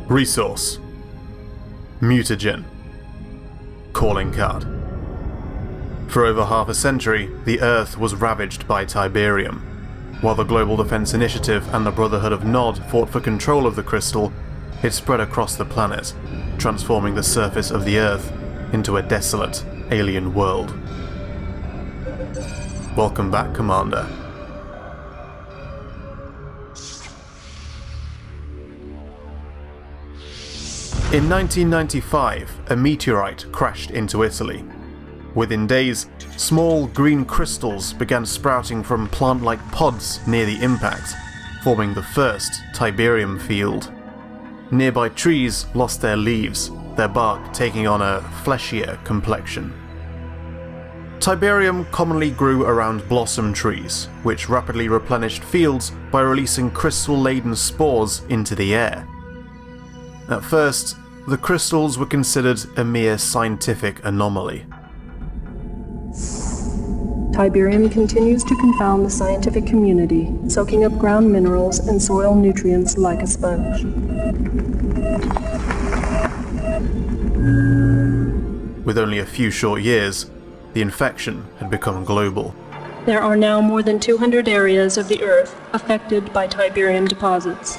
Resource: Mutagen. Calling card. For over half a century, the Earth was ravaged by Tiberium. While the Global Defense Initiative and the Brotherhood of Nod fought for control of the crystal, it spread across the planet, transforming the surface of the Earth into a desolate, alien world. Welcome back, Commander. In 1995, a meteorite crashed into Italy. Within days, small green crystals began sprouting from plant-like pods near the impact, forming the first Tiberium field. Nearby trees lost their leaves, their bark taking on a fleshier complexion. Tiberium commonly grew around blossom trees, which rapidly replenished fields by releasing crystal-laden spores into the air. At first, the crystals were considered a mere scientific anomaly. Tiberium continues to confound the scientific community, soaking up ground minerals and soil nutrients like a sponge. With only a few short years, the infection had become global. There are now more than 200 areas of the Earth affected by Tiberium deposits.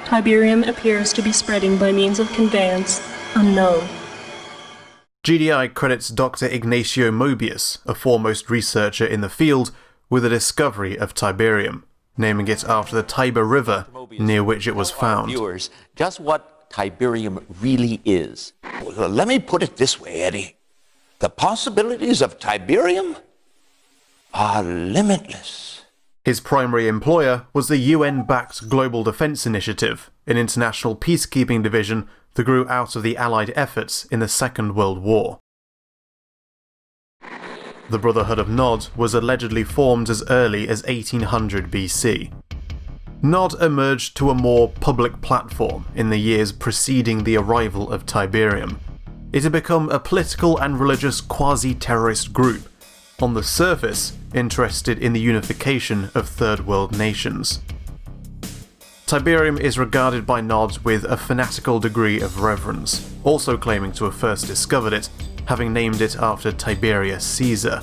Tiberium appears to be spreading by means of conveyance unknown. GDI credits Dr. Ignacio Mobius, a foremost researcher in the field, with the discovery of Tiberium, naming it after the Tiber River near which it was found. Viewers, just what Tiberium really is. Well, let me put it this way, Eddie. The possibilities of Tiberium are limitless. His primary employer was the UN-backed Global Defense Initiative, an international peacekeeping division that grew out of the Allied efforts in the Second World War. The Brotherhood of Nod was allegedly formed as early as 1800 BC. Nod emerged to a more public platform in the years preceding the arrival of Tiberium. It had become a political and religious quasi-terrorist group, on the surface interested in the unification of Third World nations. Tiberium is regarded by Nod with a fanatical degree of reverence, also claiming to have first discovered it, having named it after Tiberius Caesar.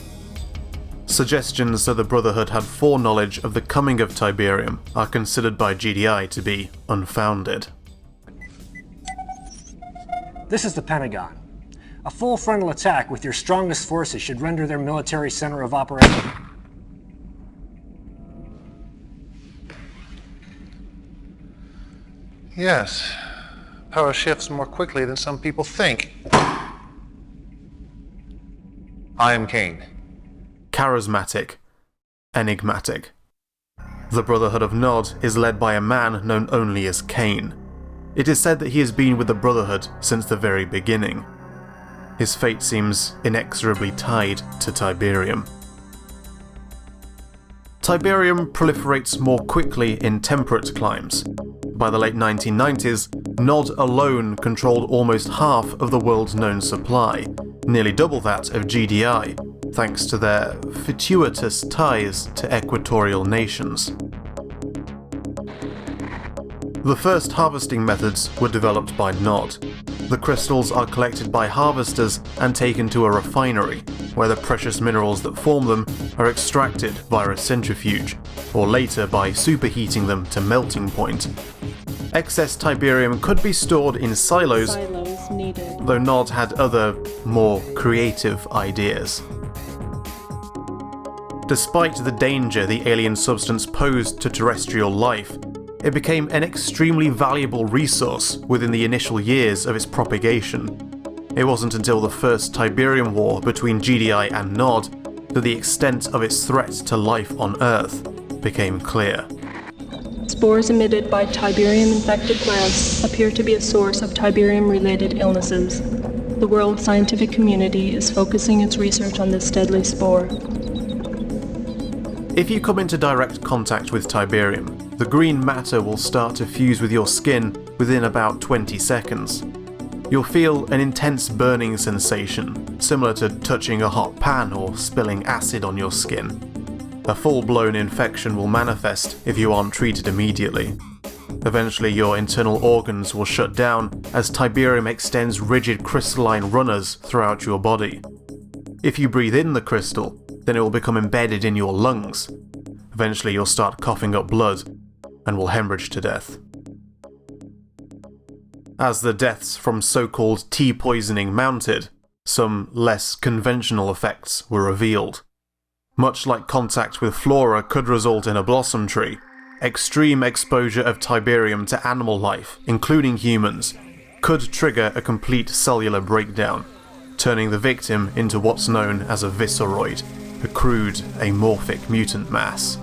Suggestions that the Brotherhood had foreknowledge of the coming of Tiberium are considered by GDI to be unfounded. This is the Pentagon. A full frontal attack with your strongest forces should render their military center of operation. Yes. Power shifts more quickly than some people think. I am Kane. Charismatic. Enigmatic. The Brotherhood of Nod is led by a man known only as Kane. It is said that he has been with the Brotherhood since the very beginning. His fate seems inexorably tied to Tiberium. Tiberium proliferates more quickly in temperate climes. By the late 1990s, Nod alone controlled almost half of the world's known supply, nearly double that of GDI, thanks to their fortuitous ties to equatorial nations. The first harvesting methods were developed by Nod. The crystals are collected by harvesters and taken to a refinery, where the precious minerals that form them are extracted via a centrifuge, or later by superheating them to melting point. Excess Tiberium could be stored in silos, though Nod had other, more creative ideas. Despite the danger the alien substance posed to terrestrial life, it became an extremely valuable resource within the initial years of its propagation. It wasn't until the first Tiberium War between GDI and Nod that the extent of its threat to life on Earth became clear. Spores emitted by Tiberium-infected plants appear to be a source of Tiberium-related illnesses. The world scientific community is focusing its research on this deadly spore. If you come into direct contact with Tiberium, the green matter will start to fuse with your skin within about 20 seconds. You'll feel an intense burning sensation, similar to touching a hot pan or spilling acid on your skin. A full-blown infection will manifest if you aren't treated immediately. Eventually your internal organs will shut down as Tiberium extends rigid crystalline runners throughout your body. If you breathe in the crystal, then it will become embedded in your lungs. Eventually you'll start coughing up blood and will hemorrhage to death. As the deaths from so-called tea poisoning mounted, some less conventional effects were revealed. Much like contact with flora could result in a blossom tree, extreme exposure of Tiberium to animal life, including humans, could trigger a complete cellular breakdown, turning the victim into what's known as a visceroid, a crude, amorphic mutant mass.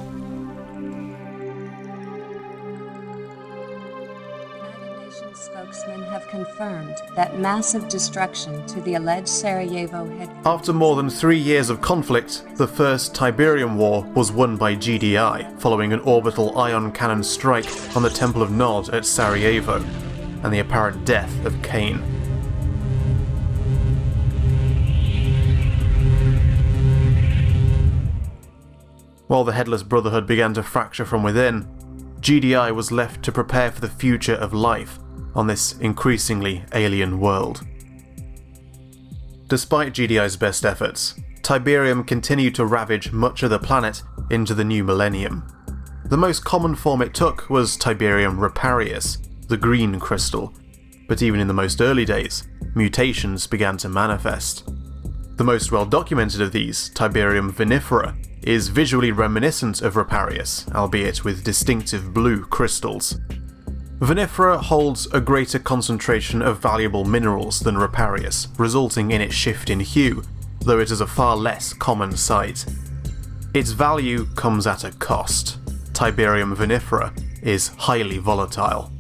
Spokesmen have confirmed that massive destruction to the alleged Sarajevo headquarters. After more than 3 years of conflict, the first Tiberium War was won by GDI, following an orbital ion cannon strike on the Temple of Nod at Sarajevo, and the apparent death of Kane. While the Headless Brotherhood began to fracture from within, GDI was left to prepare for the future of life on this increasingly alien world. Despite GDI's best efforts, Tiberium continued to ravage much of the planet into the new millennium. The most common form it took was Tiberium Riparius, the green crystal, but even in the most early days, mutations began to manifest. The most well-documented of these, Tiberium vinifera, is visually reminiscent of Riparius, albeit with distinctive blue crystals. Vinifera holds a greater concentration of valuable minerals than Riparius, resulting in its shift in hue, though it is a far less common sight. Its value comes at a cost. Tiberium vinifera is highly volatile.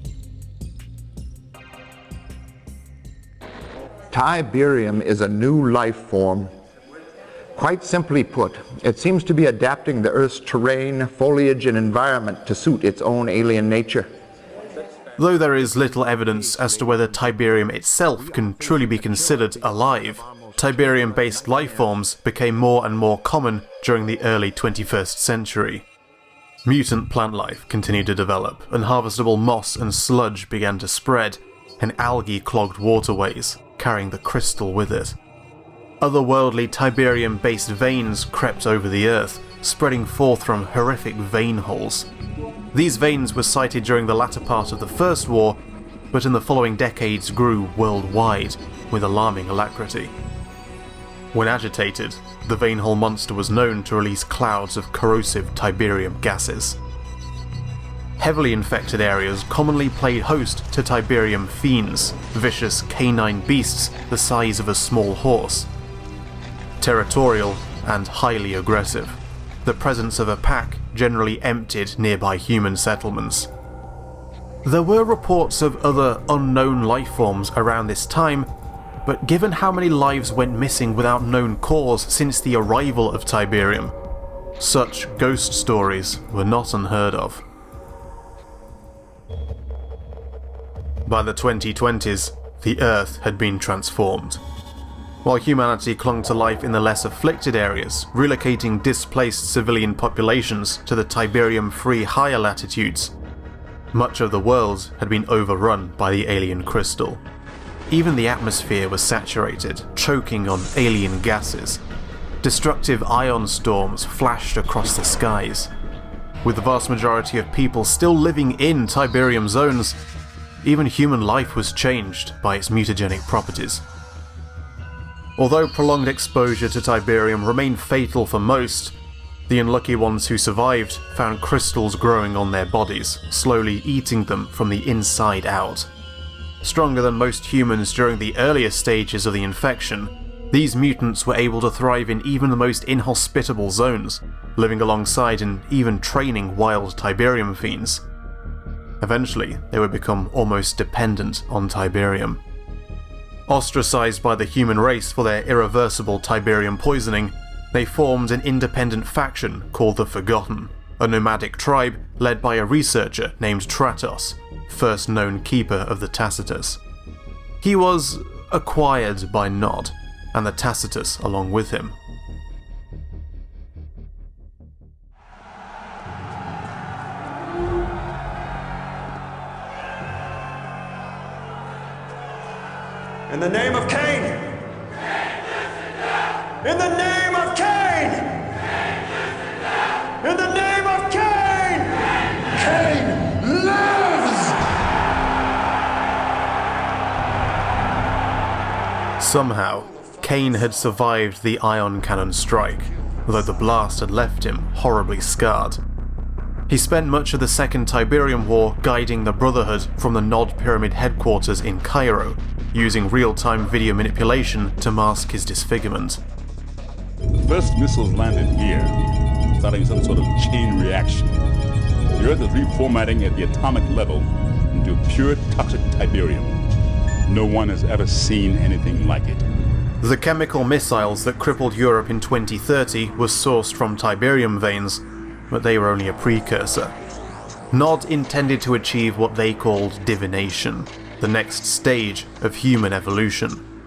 Tiberium is a new life form. Quite simply put, it seems to be adapting the Earth's terrain, foliage, and environment to suit its own alien nature. Though there is little evidence as to whether Tiberium itself can truly be considered alive, Tiberium-based life forms became more and more common during the early 21st century. Mutant plant life continued to develop, and harvestable moss and sludge began to spread, and algae clogged waterways, carrying the crystal with it. Otherworldly Tiberium-based veins crept over the Earth, spreading forth from horrific vein holes. These veins were sighted during the latter part of the First War, but in the following decades grew worldwide with alarming alacrity. When agitated, the veinhole monster was known to release clouds of corrosive Tiberium gases. Heavily infected areas commonly played host to Tiberium fiends, vicious canine beasts the size of a small horse. Territorial and highly aggressive, the presence of a pack generally emptied nearby human settlements. There were reports of other unknown life forms around this time, but given how many lives went missing without known cause since the arrival of Tiberium, such ghost stories were not unheard of. By the 2020s, the Earth had been transformed. While humanity clung to life in the less afflicted areas, relocating displaced civilian populations to the Tiberium-free higher latitudes, much of the world had been overrun by the alien crystal. Even the atmosphere was saturated, choking on alien gases. Destructive ion storms flashed across the skies. With the vast majority of people still living in Tiberium zones, even human life was changed by its mutagenic properties. Although prolonged exposure to Tiberium remained fatal for most, the unlucky ones who survived found crystals growing on their bodies, slowly eating them from the inside out. Stronger than most humans during the earlier stages of the infection, these mutants were able to thrive in even the most inhospitable zones, living alongside and even training wild Tiberium fiends. Eventually, they would become almost dependent on Tiberium. Ostracized by the human race for their irreversible Tiberium poisoning, they formed an independent faction called the Forgotten, a nomadic tribe led by a researcher named Tratos, first known keeper of the Tacitus. He was acquired by Nod, and the Tacitus along with him. Tiberium, 1 billion years ago, the Earth was a In the name of Kane! In the name of Kane! In the name of Kane! Kane lives! Somehow, Kane had survived the ion cannon strike, though the blast had left him horribly scarred. He spent much of the Second Tiberium War guiding the Brotherhood from the Nod Pyramid headquarters in Cairo, using real-time video manipulation to mask his disfigurement. The first missiles landed here, starting some sort of chain reaction. The Earth is reformatting at the atomic level into pure toxic Tiberium. No one has ever seen anything like it. The chemical missiles that crippled Europe in 2030 were sourced from Tiberium veins, but they were only a precursor. Nod intended to achieve what they called divination, the next stage of human evolution.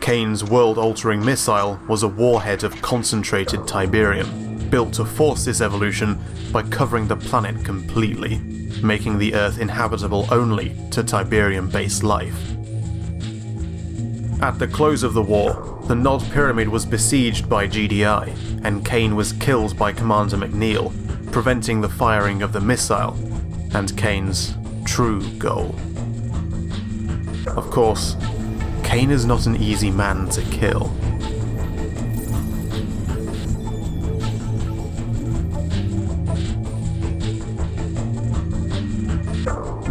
Kane's world-altering missile was a warhead of concentrated Tiberium, built to force this evolution by covering the planet completely, making the Earth inhabitable only to Tiberium-based life. At the close of the war, the Nod Pyramid was besieged by GDI, and Kane was killed by Commander McNeil, preventing the firing of the missile, and Kane's true goal. Of course, Kane is not an easy man to kill.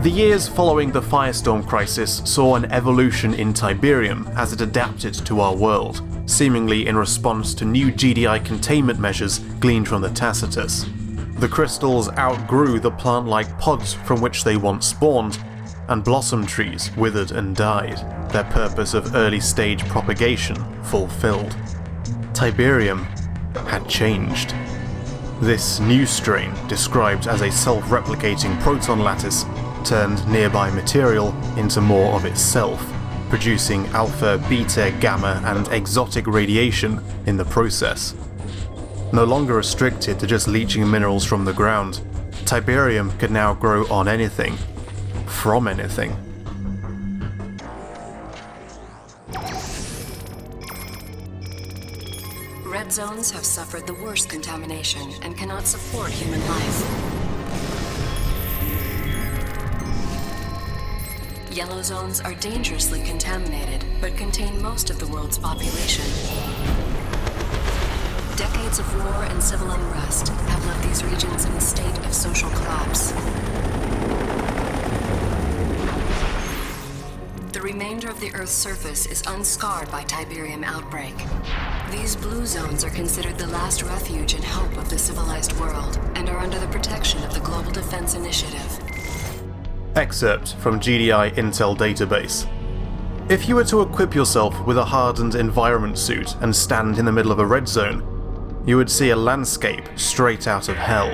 The years following the Firestorm crisis saw an evolution in Tiberium as it adapted to our world, seemingly in response to new GDI containment measures gleaned from the Tacitus. The crystals outgrew the plant-like pods from which they once spawned, and blossom trees withered and died, their purpose of early-stage propagation fulfilled. Tiberium had changed. This new strain, described as a self-replicating proton lattice, turned nearby material into more of itself, producing alpha, beta, gamma, and exotic radiation in the process. No longer restricted to just leaching minerals from the ground, Tiberium could now grow on anything, from anything. Red zones have suffered the worst contamination and cannot support human life. Yellow zones are dangerously contaminated, but contain most of the world's population. Decades of war and civil unrest have left these regions in a state of social collapse. The remainder of the Earth's surface is unscarred by Tiberium outbreak. These blue zones are considered the last refuge and hope of the civilized world, and are under the protection of the Global Defense Initiative. Excerpt from GDI Intel database. If you were to equip yourself with a hardened environment suit and stand in the middle of a red zone, you would see a landscape straight out of hell.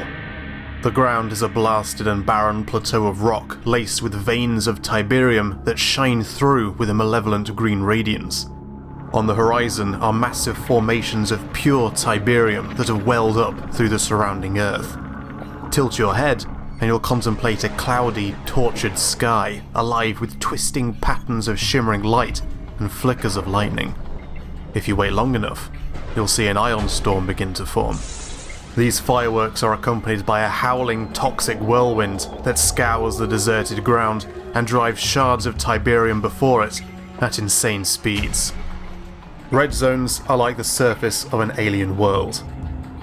The ground is a blasted and barren plateau of rock laced with veins of Tiberium that shine through with a malevolent green radiance. On the horizon are massive formations of pure Tiberium that have welled up through the surrounding Earth. Tilt your head and you'll contemplate a cloudy, tortured sky, alive with twisting patterns of shimmering light and flickers of lightning. If you wait long enough, you'll see an ion storm begin to form. These fireworks are accompanied by a howling, toxic whirlwind that scours the deserted ground and drives shards of Tiberium before it at insane speeds. Red zones are like the surface of an alien world.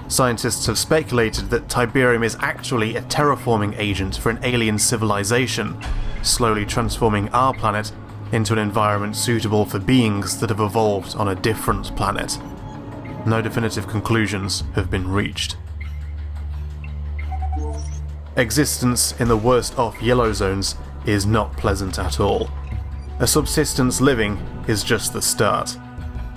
Scientists have speculated that Tiberium is actually a terraforming agent for an alien civilization, slowly transforming our planet into an environment suitable for beings that have evolved on a different planet. No definitive conclusions have been reached. Existence in the worst off yellow zones is not pleasant at all. A subsistence living is just the start.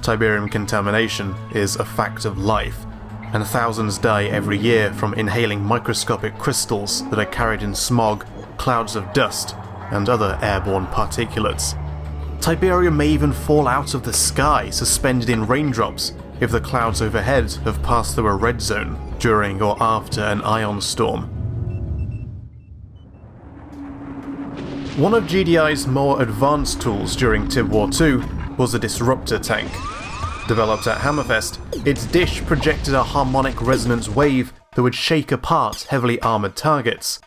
Tiberium contamination is a fact of life, and thousands die every year from inhaling microscopic crystals that are carried in smog, clouds of dust, and other airborne particulates. Tiberium may even fall out of the sky suspended in raindrops if the clouds overhead have passed through a red zone during or after an ion storm. One of GDI's more advanced tools during Tib War 2 was a disruptor tank. Developed at Hammerfest, its dish projected a harmonic resonance wave that would shake apart heavily armoured targets.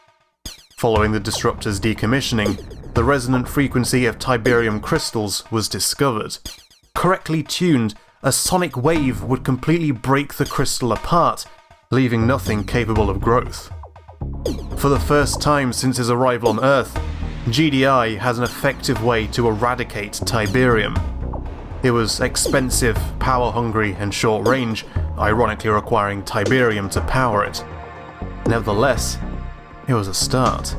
Following the disruptor's decommissioning, the resonant frequency of Tiberium crystals was discovered. Correctly tuned, a sonic wave would completely break the crystal apart, leaving nothing capable of growth. For the first time since his arrival on Earth, GDI has an effective way to eradicate Tiberium. It was expensive, power-hungry, and short-range, ironically requiring Tiberium to power it. Nevertheless, it was a start.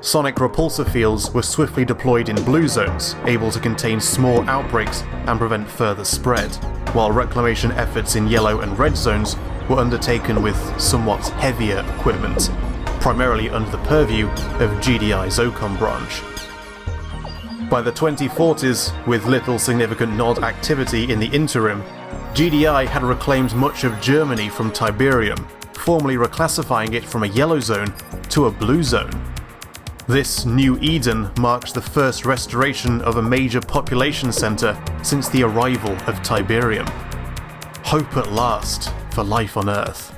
Sonic repulsor fields were swiftly deployed in blue zones, able to contain small outbreaks and prevent further spread, while reclamation efforts in yellow and red zones were undertaken with somewhat heavier equipment, primarily under the purview of GDI's OCOM branch. By the 2040s, with little significant Nod activity in the interim, GDI had reclaimed much of Germany from Tiberium, formally reclassifying it from a yellow zone to a blue zone. This new Eden marks the first restoration of a major population centre since the arrival of Tiberium. Hope at last for life on Earth.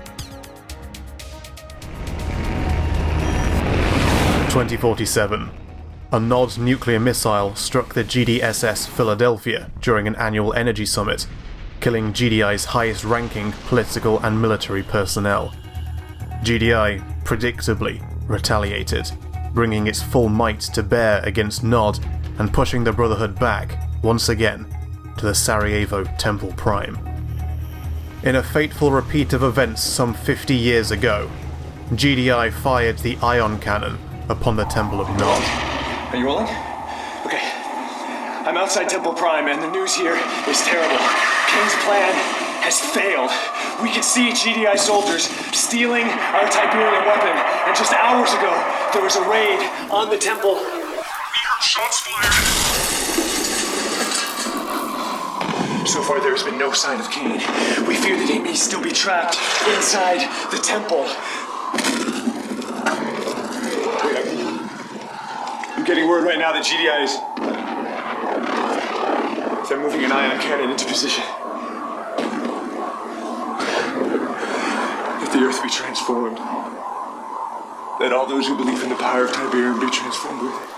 2047. A Nod nuclear missile struck the G.D.S.S. Philadelphia during an annual energy summit, killing GDI's highest-ranking political and military personnel. GDI, predictably, retaliated, bringing its full might to bear against Nod and pushing the Brotherhood back, once again, to the Sarajevo Temple Prime. In a fateful repeat of events some 50 years ago, GDI fired the ion cannon upon the Temple of Nod. Are you rolling? Okay. I'm outside Temple Prime and the news here is terrible. Kane's plan has failed. We can see GDI soldiers stealing our Tiberian weapon, and just hours ago there was a raid on the temple. We heard shots fired. So far there has been no sign of Kane. We fear that he may still be trapped inside the temple. I'm getting word right now that GDI is... They're moving an ion cannon into position. Let the Earth be transformed. Let all those who believe in the power of Tiberium be transformed with it.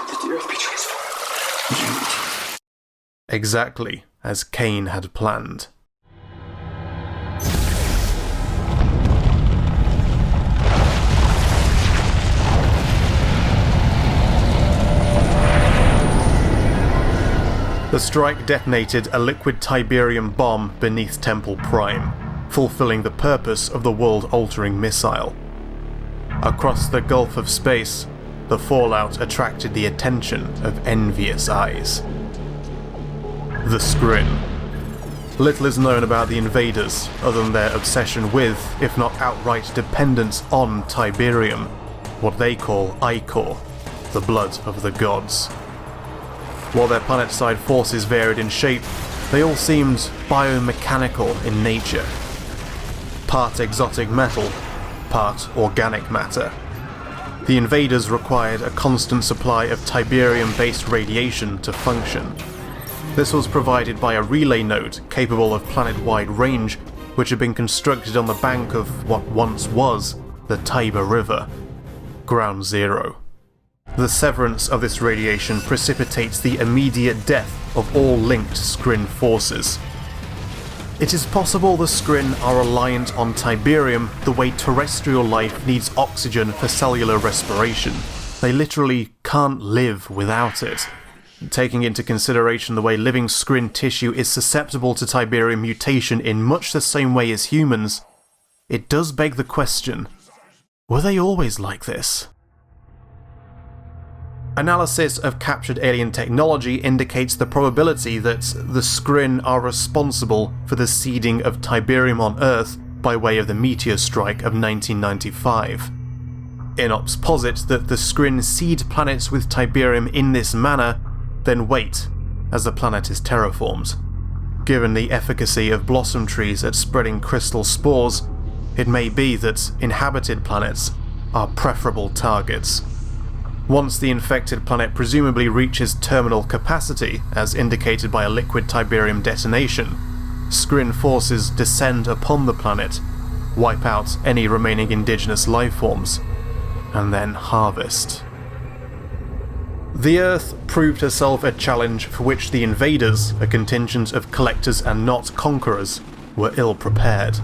Let the Earth be transformed. Exactly as Kane had planned. The strike detonated a liquid Tiberium bomb beneath Temple Prime, fulfilling the purpose of the world-altering missile. Across the gulf of space, the fallout attracted the attention of Envious Eyes. The Skrin. Little is known about the invaders other than their obsession with, if not outright dependence on, Tiberium, what they call Ichor, the blood of the gods. While their planet-side forces varied in shape, they all seemed biomechanical in nature. Part exotic metal, part organic matter. The invaders required a constant supply of Tiberium-based radiation to function. This was provided by a relay node capable of planet-wide range, which had been constructed on the bank of what once was the Tiber River, Ground Zero. The severance of this radiation precipitates the immediate death of all linked Skrin forces. It is possible the Skrin are reliant on Tiberium the way terrestrial life needs oxygen for cellular respiration. They literally can't live without it. Taking into consideration the way living Skrin tissue is susceptible to Tiberium mutation in much the same way as humans, it does beg the question, were they always like this? Analysis of captured alien technology indicates the probability that the Skrin are responsible for the seeding of Tiberium on Earth by way of the meteor strike of 1995. Inops posit that the Skrin seed planets with Tiberium in this manner, then wait as the planet is terraformed. Given the efficacy of blossom trees at spreading crystal spores, it may be that inhabited planets are preferable targets. Once the infected planet presumably reaches terminal capacity, as indicated by a liquid Tiberium detonation, Skrin forces descend upon the planet, wipe out any remaining indigenous lifeforms, and then harvest. The Earth proved herself a challenge for which the invaders, a contingent of collectors and not conquerors, were ill prepared.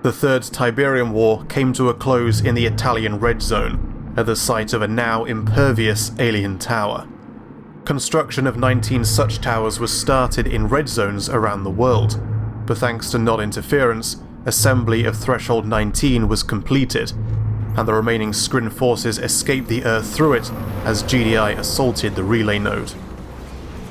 The Third Tiberium War came to a close in the Italian Red Zone, at the site of a now impervious alien tower. Construction of 19 such towers was started in red zones around the world, but thanks to nod interference, assembly of Threshold 19 was completed, and the remaining Skrin forces escaped the Earth through it as GDI assaulted the relay node.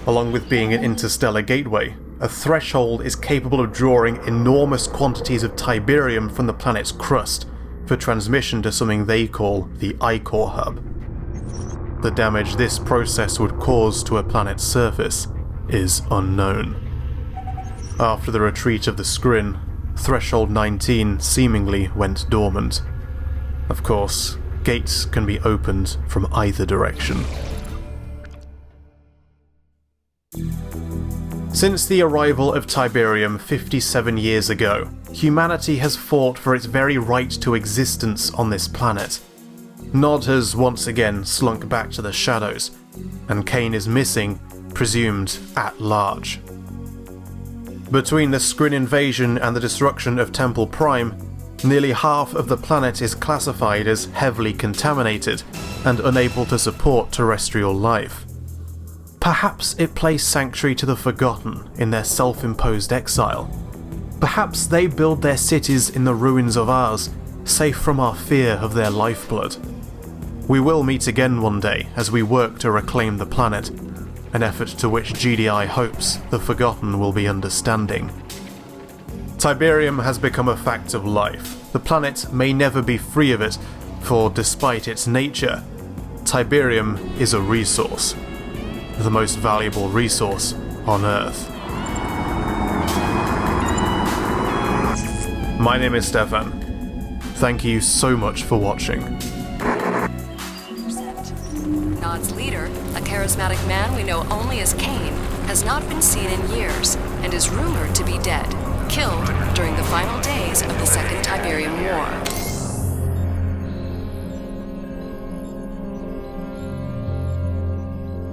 Along with being an interstellar gateway, a threshold is capable of drawing enormous quantities of Tiberium from the planet's crust for transmission to something they call the I-Core hub. The damage this process would cause to a planet's surface is unknown. After the retreat of the Skrin, Threshold 19 seemingly went dormant. Of course, gates can be opened from either direction. Since the arrival of Tiberium 57 years ago, humanity has fought for its very right to existence on this planet. Nod has once again slunk back to the shadows, and Kane is missing, presumed at large. Between the Skrin invasion and the destruction of Temple Prime, nearly half of the planet is classified as heavily contaminated and unable to support terrestrial life. Perhaps it placed sanctuary to the Forgotten in their self-imposed exile. Perhaps they build their cities in the ruins of ours, safe from our fear of their lifeblood. We will meet again one day as we work to reclaim the planet, an effort to which GDI hopes the Forgotten will be understanding. Tiberium has become a fact of life. The planet may never be free of it, for despite its nature, Tiberium is a resource, the most valuable resource on Earth. My name is Stefan. Thank you so much for watching. Nod's leader, a charismatic man we know only as Kane, has not been seen in years and is rumored to be dead, killed during the final days of the Second Tiberium War.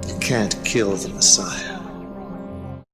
You can't kill the Messiah.